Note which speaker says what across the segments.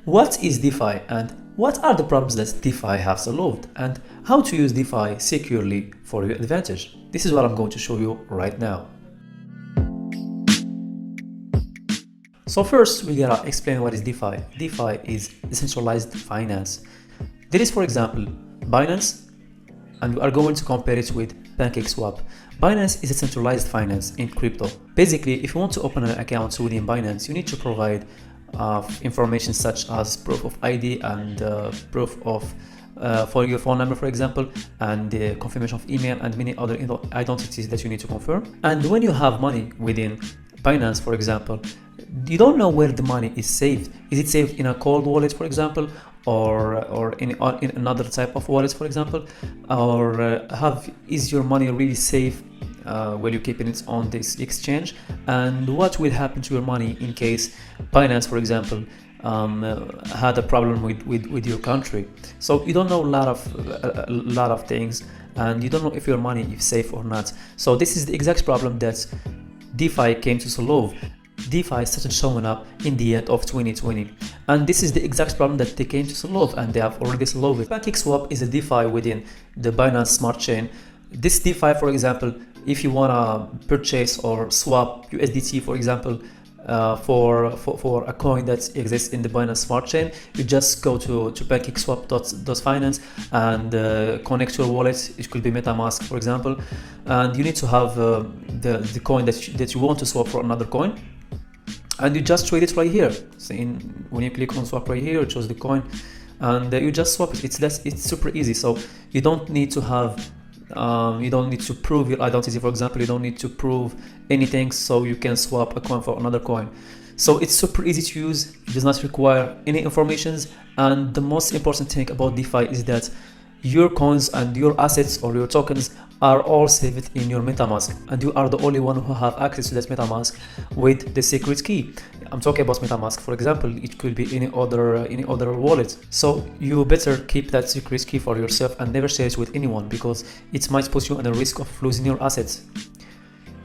Speaker 1: What is DeFi and what are the problems that DeFi have solved, and how to use DeFi securely for your advantage? This is what I'm going to show you right now. So first, we gotta explain what is DeFi. DeFi is decentralized finance. There is, for example, Binance, and we are going to compare it with PancakeSwap. Binance is a centralized finance in crypto. Basically, if you want to open an account within Binance, you need to provide information such as proof of ID and proof of for your phone number, for example, and confirmation of email and many other identities that you need to confirm. And when you have money within Binance, for example, you don't know where the money is saved. Is it saved in a cold wallet, for example, or in another type of wallet, for example, or is your money really safe when you're keeping it on this exchange? And what will happen to your money in case Binance, for example, had a problem with your country? So you don't know a lot of things, and you don't know if your money is safe or not. So this is the exact problem that DeFi came to solve. DeFi started showing up in the end of 2020, and this is the exact problem that they came to solve, and they have already solved it. PancakeSwap is a DeFi within the Binance Smart Chain. This DeFi, for example, if you wanna purchase or swap USDT, for example, for a coin that exists in the Binance Smart Chain, you just go to PancakeSwap.finance and connect your wallet. It could be MetaMask, for example, and you need to have the coin that you want to swap for another coin, and you just trade it right here. So when you click on swap right here, you choose the coin, and you just swap it. It's super easy. So you don't need to have you don't need to prove your identity, for example. You don't need to prove anything, so you can swap a coin for another coin. So it's super easy to use. It does not require any informations, and the most important thing about DeFi is that your coins and your assets or your tokens are all saved in your MetaMask, and you are the only one who have access to that MetaMask with the secret key. I'm talking about MetaMask, for example. It could be any other wallet. So you better keep that secret key for yourself and never share it with anyone, because it might put you at a risk of losing your assets.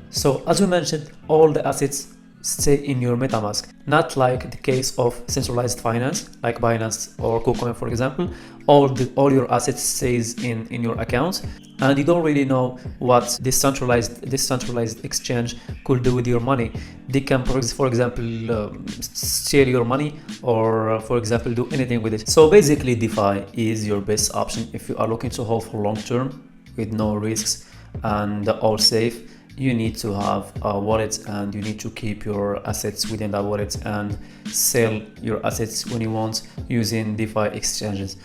Speaker 1: So as we mentioned, all the assets stay in your MetaMask, not like the case of centralized finance like Binance or KuCoin, for example. All your assets stays in your account, and you don't really know what this centralized exchange could do with your money. They can, for example, steal your money, or for example, do anything with it. So basically, DeFi is your best option if you are looking to hold for long term with no risks and all safe. You need to have a wallet, and you need to keep your assets within that wallet and sell your assets when you want using DeFi exchanges.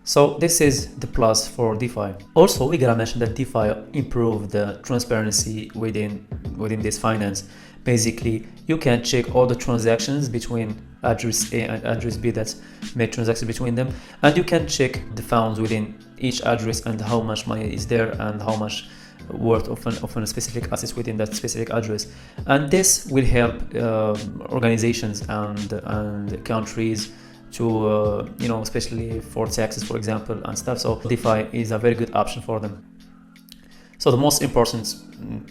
Speaker 1: So this is the plus for DeFi. Also, we gotta mention that DeFi improved the transparency within this finance. Basically, you can check all the transactions between address A and address B that made transactions between them, and you can check the funds within each address and how much money is there and how much worth of a specific assets within that specific address. And this will help organizations and countries to especially for taxes, for example, and stuff. So DeFi is a very good option for them. So the most important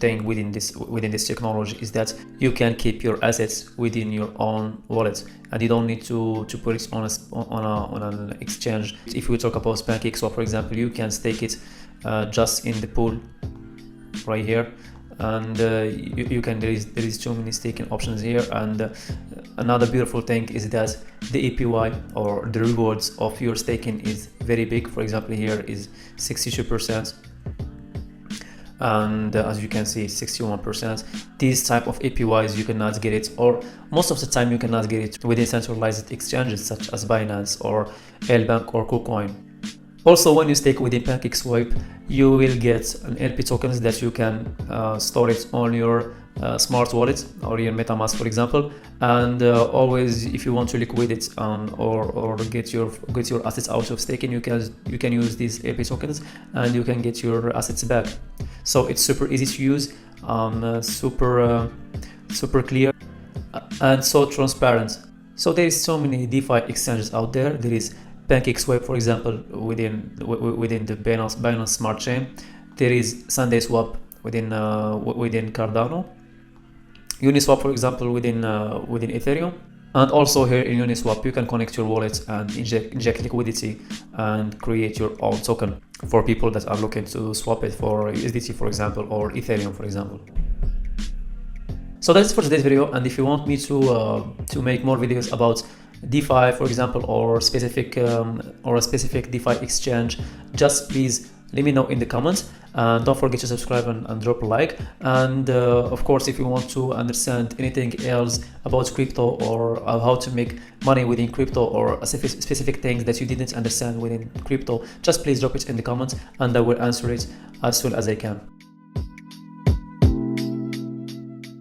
Speaker 1: thing within this technology is that you can keep your assets within your own wallet, and you don't need to put it on an exchange. If we talk about PancakeSwap, for example, you can stake it just in the pool right here, and you can there is too many staking options here. And another beautiful thing is that the APY or the rewards of your staking is very big. For example, here is 62%, and as you can see, 61%. These type of APYs you cannot get it, or most of the time you cannot get it within centralized exchanges such as Binance or Bank or KuCoin. Also, when you stake within PancakeSwap, you will get an LP tokens that you can store it on your smart wallet or your MetaMask, for example. And always, if you want to liquidate it or get your assets out of staking, you can use these LP tokens, and you can get your assets back. So it's super easy to use, super clear, and so transparent. So there is so many DeFi exchanges out there. There is PancakeSwap, for example, within the Binance Smart Chain. There is SundaeSwap within Cardano, Uniswap, for example, within Ethereum, And also here in Uniswap, you can connect your wallet and inject liquidity and create your own token for people that are looking to swap it for USDT, for example, or Ethereum, for example. So that's it for today's video. And if you want me to make more videos about DeFi, for example, or a specific DeFi exchange, just please let me know in the comments, and don't forget to subscribe and drop a like. And of course, if you want to understand anything else about crypto, or how to make money within crypto, or specific things that you didn't understand within crypto, just please drop it in the comments and I will answer it as soon as I can.